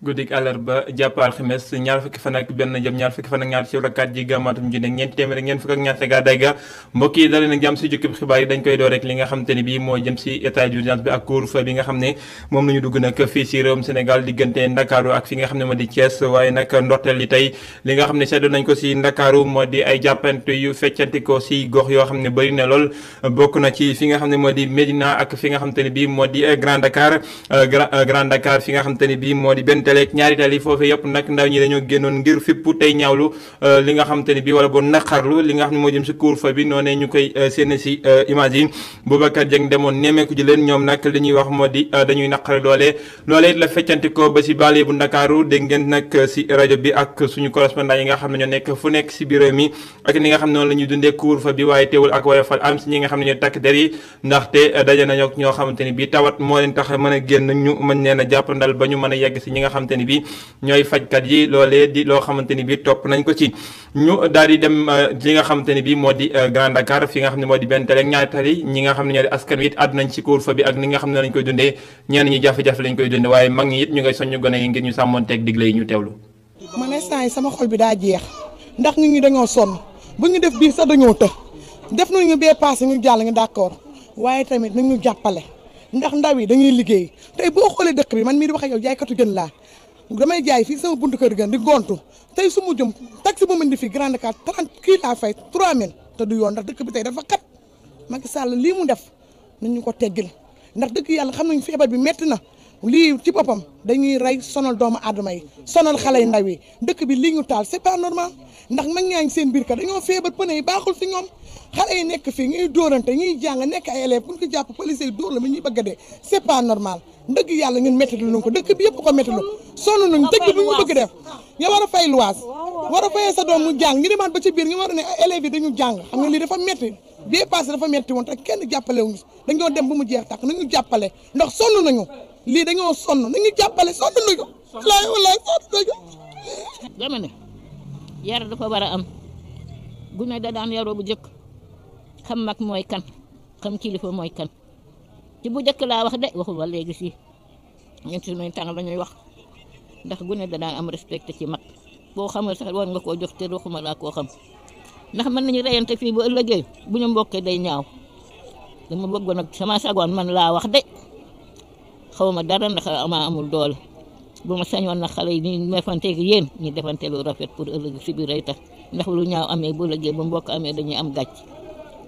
guddik àllarba jàpp alxames ñaar fukki fan ak benn jëm ñaar fukki fan ak ñaar ci rakkaat ji gàmmaatum ji nekk ñeenti téeméer ak ñeent fukk ak ñaar gàddaay ga mbokk yi dalee nag jàmm si jukkib xibaar yi dañ koy door rek li nga xam te ne bii moo jëm si état d'urgence bi ak couvre-feu bi nga xam ne moom la ñu dugg nag fii si réewum Sénégal diggante Ndakaaru ak fi nga xam ne moo di Thiès waaye nag ndorteel li tey li nga xam ne seddu nañ ko si Ndakaaru moo di ay jàppante yu feccanti ko si gox yoo xam ne bëri na lool bokk na ci fi nga xam ne moo di Médina ak fi nga xam te ne bii moo di Grand Dakar Grand Dakar fi nga xam te ne bii moo di benn teleeg ñaari tali foofu yëpp nag ndaw ñi dañoo génnoon ngir fippu tey ñaawlu li nga xam te ne bii wala boo naqarlu li nga xam ne moo jëm si couvre-feu bi noonee ñu koy séen si image yi Boubacar Dieng demoon nemmeeku ji leen ñoom nag li ñuy wax moo di dañuy naqari loolee it la feccanti ko ba si banlieue bu Ndakaaru dégg ngeen nag si rajo bi ak suñu correspondant yi nga xam ne ñoo nekk fu nekk si biir réew mi ak ni nga xam ne noonu la ñuy dundee couvre-feu bi waaye teewul ak woyofal am si ñi nga xam ne ñoo takk der yi ndaxte daje nañu ak ñoo xamante ni bii tawat moo leen tax mën a génn ñu mën leen a jàppandal ba ñu mën a yegg si ñi nga xamante ni bii ñooy fajkat yi loolee di loo xamante ni bii topp nañ ko ci ñu daal di dem li nga xamante ni bii moo di Grand Dakar fi nga xam ne moo di benn tali ak ñaari tali ñi nga xam ne ñoo di askan wi it àddu nañ ci couvre-feu bi ak ni nga xam ne lañ koy dundee ñenn ñi jafe-jafe lañ koy dundee waaye mag ñi it ñu ngay soññu gone yi ngir ñu sàmmoonteeg digle yi ñu teewlu. man instant yi sama xol bi daa jeex ndax nit ñi dañoo sonn bu ñu def bii sax dañoo të def nañu bee passé ñu jàll nga d'accord waaye tamit nañ ñu jàppale ndax ndaw yi dañuy liggéey tey boo xoolee dëkk bi man mii di wax ak yow jaaykatu jën laa damay jaay fii sama buntu kër gën di gontu tey su mu jëm taxi bu mën di fii Grand Dakar 30 kii laa fay 3000 te du yoon ndax dëkk bi tey dafa xat Macky Sall lii mu def nañu ko teggil ndax dëgg yàlla xam nañu feebar bi metti na lii ci boppam dañuy rey sonal doomu aadama yi sonal xale yu ndaw yi dëkk bi lii ñu taal c'est pas normal ndax mag ñaa ngi seen biir ka dañoo feebar pneu yi baaxul si ñoom xale yi nekk fii ñuy dóorante ñuy jàng nekk ay élèves pour ko jàpp police yi dóor la mi ñuy bëgg a dee c'est pas normal dëgg yàlla ñun métti lu ko dëkk bi yëpp ko métti lu sonn nañu dëkk bi ñu bëgg def nga war a fay luwaas war a fayee sa doom mu jàng ñu demaat ba ci biir ñu war a ne élèves yi dañu jàng xam nga lii dafa métti bii passé dafa métti woon te kenn jàppale wuñu dañoo dem ba mu jeex tàkk nañu jàppale ndax sonn nañu lii dañoo sonn nañu jàppale sonn nañu walaay sonn nañu dama ne yar dafa war a am gune da daan yaroo bu jëkk xam mag mooy kan xam kilifa mooy kan ci bu jëkk laa wax de waxul ba léegi si ñun suñuy tàng la ñuy wax ndax gune da daan am respecté ci mag boo xamul sax war nga koo jox te waxuma laa koo xam ndax mën nañu reyante fii bu ëllëgee bu ñu mbokkee day ñaaw dama bëggoon nag sama sagoon man laa wax de xaw ma dara ndax ama amul doole bu ma sañoon nag xale yi ñu defanteeg yéen ñu defante lu rafet pour ëllëg si biir ay tax ndax lu ñaaw amee bu ëllëgee ba mbokk amee dañuy am gàcc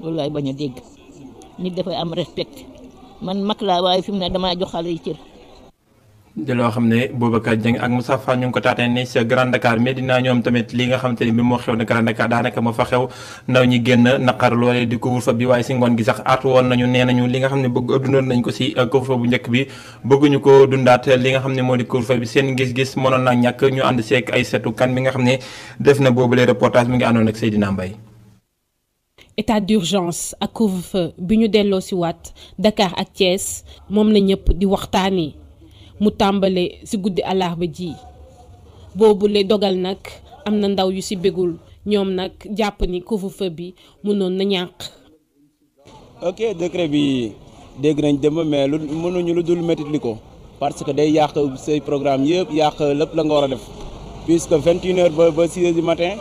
loolu laay bañ a dégg nit dafay am respect man mag laa waaye fi mu ne damaa jox xale yi cër. di loo xam ne Boubacar Dieng ak Moussa Fall ñu ngi ko taatee ne sa Grand Dakar Médina ñoom tamit li nga xamante ni bi moo xew na Grand Dakar daanaka moo fa xew ndaw ñi génn naqar loolee di couvre-feu bi waaye si ngoon gi sax aatu woon nañu nee nañu li nga xam ne bëgg dundoon nañ ko si couvre-feu bu njëkk bi bëgguñu ko dundaat li nga xam ne moo di couvre-feu bi seen gis-gis mënoon naa ñàkk ñu ànd seek ay setu kan bi nga xam ne def na boobule reportage mi ngi àndoon ak Seydina Mbaye. état d'urgence ak couvre-feu bi ñu delloo si waat Dakar ak Thiès moom la ñëpp di waxtaanee mu tàmbale si guddi àllarba ji boobu le dogal nag am na ndaw yu si bégul ñoom nag jàpp ni couvre-feu bi mënoon na ñàkk. ok décret bi dégg nañ dem mais lu mënuñu lu dul métti li ko parce que day yàq say programme yëpp yàq lépp la nga war a def puisque 21h ba 6h du matin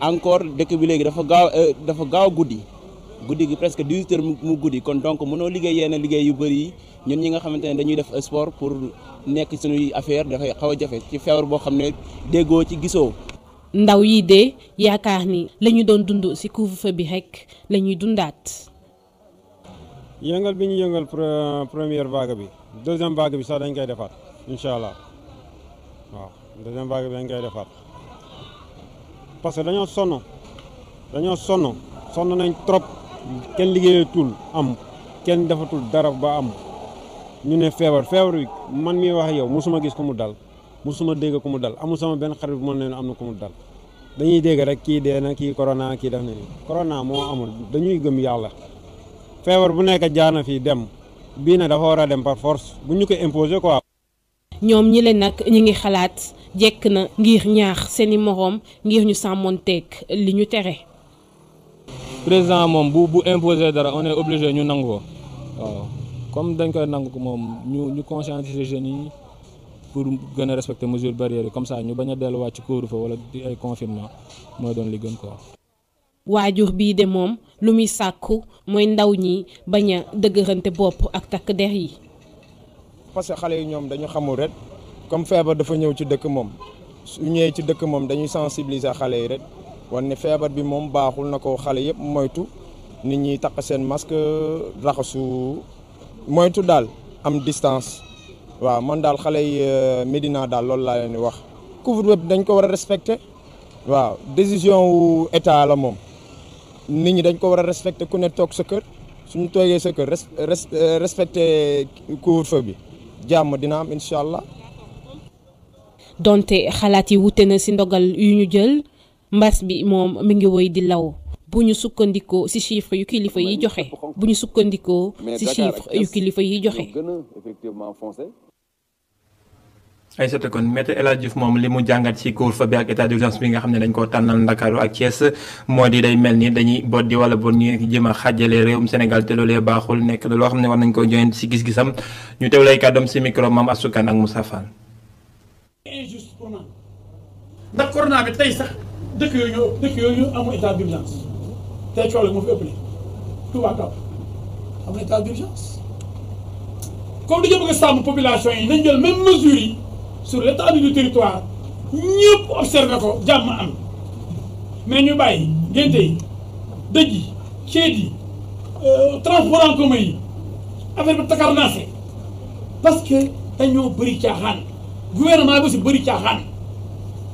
encore dëkk bi léegi dafa gaaw guddi gi presque 18h mu guddi kon donc mënoo liggéey yenn liggéey yu bëri yi ñun ñi nga xamante ne dañuy def sport pour nekk suñuy affaire dafay xaw a jafe ci feebar boo xam ne déggoo ci gisoo. ndaw yi de yaakaar ni la ñu doon dund ci couvre-feu bi rek la ñuy dundaat. yëngal bi ñu yëngal première vague bi deuxième vague bi sax dañ koy defaat incha allah waaw deuxième vague bi dañ koy defaat parce que dañoo sonn nañ trop kenn liggéeyatul am kenn defatul dara ba am ñu ne feebar bi man mi wax yow musuma gis ko mu dal musuma dégg ko mu dal amul sama benn xarit bu mën ne am na ko mu dal dañuy dégg rek kii dee na kii corona kii def na ni corona moo amul dañuy gëm yàlla feebar bu nekk jaana fii dem bii na dafa war a dem par force bu ñu ko imposer quoi. ñoom ñi leen nag ñi ngi xalaat jekk na ngir ñaax seeni moroom ngir ñu sàmmonteeg li ñu tere. président moom bu imposer dara on est obligé ñu nangu ko waaw comme dañ koy nangu ko moom ñu conscientiser jeunes yi pour gën a respecter mesures barrières yi comme ça ñu bañ a delluwaat ci couvre-feu wala di ay confinement mooy doon li gën quoi. waajur bii de moom lu muy sàkku mooy ndaw ñi bañ a dëgërante bopp ak takk der yi. parce que xale yi ñoom dañu xamul rek comme feebar dafa ñëw ci dëkk moom su ñëwee ci dëkk moom dañuy sensibiliser xale yi rek wan ne feebar bi moom baaxul na ko xale yëpp moytu nit ñi takk seen masque raxasu moytu daal am distance waaw man daal xale yi Médina daal loolu laa leen di wax. couvre-feu bi dañ ko war a respecter waaw décision wu état la moom nit ñi dañ ko war a respecter ku ne toog sa kër suñu toogee sa kër respecter couvre-feu bi jàmm dina am incha allah. donte xalaat yi wute na ci ndogal yu ñu jël mbas bi moom mi ngi woy di law bu ñu sukkandikoo ci chiffre yu kilifa yi joxe Aïssata kon Maître El Hadji Diouf moom li mu jàngat ci couvre-feu bi ak état d'urgence bi nga xam ne dañ koo tànnal Ndakaaru ak Thiès moo di day mel ni dañuy boddi wala bon ñu jëm a xàjjale réewum Sénégal te loolee baaxul nekk na loo xam ne war nañ ko joxe ci gis-gisam ñu teew lay kàddoom ci micro Mame Astou Kane ak Moussa Fall. injuste pour man ndax corona bi tey sax dëkk yooyu amul état d'urgence tey coow la moo fi ëppale Touba Kaw amul état d'urgence comme dañoo bëgg a sàmm population yi nañ jël même mesures yi sur l'étendue du territoire ñëpp observé ko jàmm am mais ñu bàyyi ngénte yi dëj yi ceet yi transport en commun yi affaire bi takarnaase parce que dañoo bëri caaxaan gouvernement bi aussi bëri caaxaan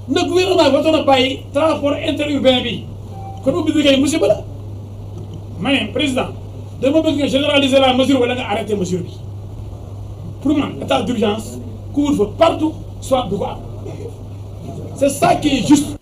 ndax gouvernement bi waroon a bàyyi transport interurbain bi kon ubbi bi kay musiba la ma ne président dama bëgg nga généraliser la mesure wala nga arrêter mesure bi pour man état d'urgence couvre-feu partout soit du ko am c'est ça qui est juste.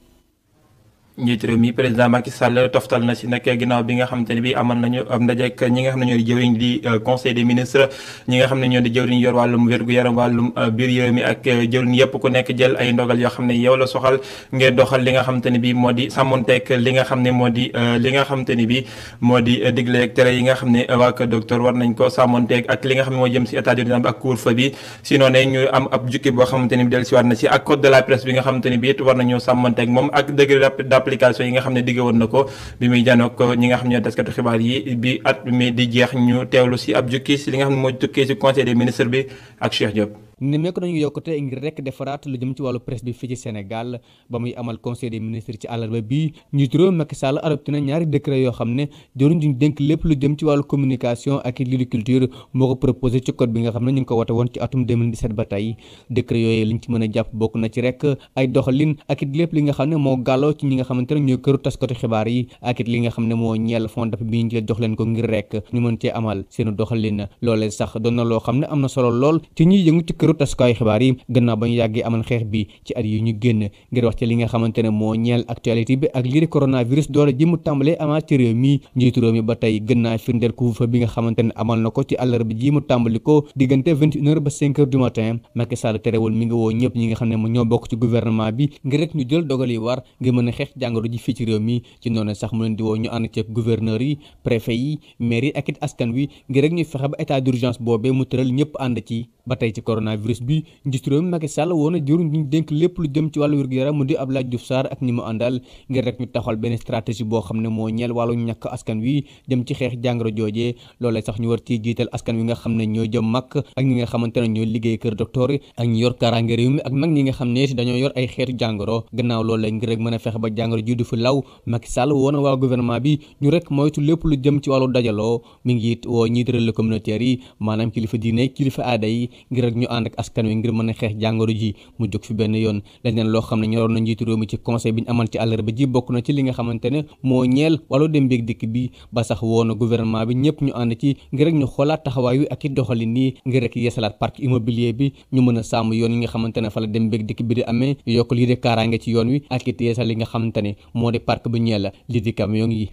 njiitu réew mi président Macky Sall toftal na si nag ginnaaw bi nga xamante ne bi amal nañu am ndaje ak ñi nga xam ne ñoo di jëwriñ di conseil des ministres ñi nga xam ne ñoo di jëwriñ yor wàllum wér-gu-yaram wàllum biir réew mi ak jëwriñ yëpp ku nekk jël ay ndogal yoo xam ne yow la soxal ngeen doxal li nga xamante ne bi moo di sàmmonteeg li nga xam ne moo di li nga xamante ni bi moo di digle ak tere yi nga xam ne waa kër docteur war nañ ko sàmmonteeg ak li nga xam ne moo jëm si état d'urgence ak couvre-feu bi sinon ne ñu am ab jukki boo xamante ni bi del si waat na si ak code de la presse bi nga xamante ni bi it war nañoo sàmmonteeg moom ak degré d'application yi nga xam ne digge woon na ko bi muy janook ñi nga xam ne ñoo taskatu xibaar yi bi at mi di jeex ñu teewlu si ab jukki si li nga xam ne moo tukkee si conseil des ministres bi ak Cheikh Diop. ne mekk nañu yokkute ngir rekk defaraat lu jëm ci wàllu presse bi fii ci Sénégal ba muy amal conseil des ministres ci àllarba bi njiitu réew Macky Sall adopté na ñaari décret yoo xam ne jëruñ duñ dénk lépp lu jëm ci wàllu communication ak l'agriculture moo ko proposé ci code bi nga xam ne ñu ngi ko wote woon ci atum 2017 ba tey décret yooyu liñ ci mën a jàpp bokk na ci rek ay doxalin ak it lépp li nga xam ne moo gàlloo ci ñi nga xamante ne ñooy këru taskatu xibaar yi ak it li nga xam ne moo ñeel fond d'appui bi ñu jël jox leen ko ngir rek ñu mën cee amal seenu doxalin loolee sax doon na loo xam ne am na solo lool ci ñuy yëngu ci këru taskatu xibaar yi gannaaw ba ñu yàggee amal xeex bi ci at yi ñu génn ngir wax ci li nga xamante ne moo ñeel actualité bi ak lii di coronavirus doole ji mu tàmbalee amaat ci réew mi njiitu réew mi ba tey gën naa firndeel couvre-feu bi nga xamante ne amal na ko ci àllarba ji mu tàmbali ko diggante 21h ba 5h du matin Macky Sall terewul mi ngi woo ñëpp ñi nga xam ne ñoo bokk ci gouvernement bi ngir rek ñu jël dogal yi war ngir mën a xeex jàngoro ji fii ci réew mi ci noonu sax mu leen di woo ñu ànd ci gouverneur yi préfet yi maire yi ak it askan wi ngir rek ñu fexe ba état d'urgence boobee mu tëral ñëpp ànd ci ba tey ci coronavirus bi njiitu réew mi Macky Sall woon na jëruñ ñu dénk lépp lu jëm ci wàllu wér-gu-yaram mu di Abdoulaye Diouf Sarr ak ñi mu àndal ngir rek ñu taxawal benn stratégie boo xam ne moo ñeel wàllu ñàkk askan wi jëm ci xeex jàngoro joojee loolee sax ñu war ci jiital askan wi nga xam ne ñoo jëm mag ak ñi nga xamante ne ñoo liggéey kër docteur yi ak ñi yor kaaraange réew mi ak mag ñi nga xam ne dañoo yor ay xeetu jàngoro gannaaw loolu la ngir rek mën a fexe ba jàngoro ji du fi law Macky Sall woon na waa gouvernement bi ñu rek moytu lépp lu jëm ci wàllu dajaloo mi ngi it woo ñiy tëral communautaire yi maanaam kilifa diine kilifa aada yi ngir rek ñu ànd ak askan wi ngir mën a xeex jàngoro ji mu jóg fi benn yoon leneen loo xam ne ñoroon na njiitu réew mi ci conseil bi ñu amal ci àllarba ji bokk na ci li nga xamante ne moo ñeel wàllu dem beeg dikk bi ba sax woo na gouvernement bi ñëpp ñu ànd ci ngir rek ñu xoolaat taxawaay wi ak i doxalin nii ngir rek yeesalaat parc immobilier bi ñu mën a sàmm yoon yi nga xamante ne fa la dem beeg dikk bi di amee yokk lii di kaaraange ci yoon wi ak it yeesal li nga xamante ne moo di parc bi ñeel lii di camion yi.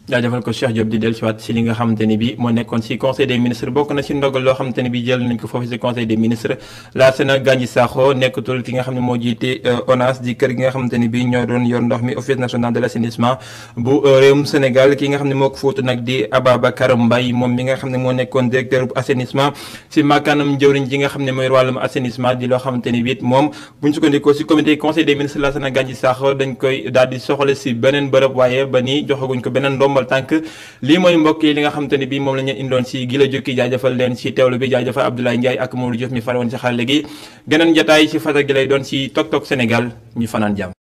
jaajëfal ko Cheikh Diop di dellusiwaat si li nga xamante ni bi moo nekkoon si conseil des ministres bokk na si ndogal loo xamante ni bi jël nañ ko foofu si conseil des ministres Lassana Gagny Sakho nekkatul ki nga xam ne moo jiite ONAS di kër gi nga xamante ni bi ñoo doon yor ndox mi office national de l' assainissement bu réewum Sénégal ki nga xam ne moo ko fóotu nag di Ababacar Mbaye moom mi nga xam ne moo nekkoon directeur bu assainissement si makkaanam jëwriñ ji nga xam ne mooy wàllum assainissement di loo xamante ni bi moom buñ sukkandikoo si comité conseil des ministres Lassana Gagny Sakho dañ koy daal di soxla si beneen bërëb waaye ba nii joxaguñ ko beneen ndombal tànk lii mooy mbokk yi li nga xamante ni bii moom la ñu indoon si gi la jukki jaajëfal leen si teewlu bi jaajëfal Abdoulaye Ndiaye ak Modou Diouf mi faroon si xarale gi geneen jotaay si fajar gi lay doon si Tok Tok Sénégal ñu fanaan jàmm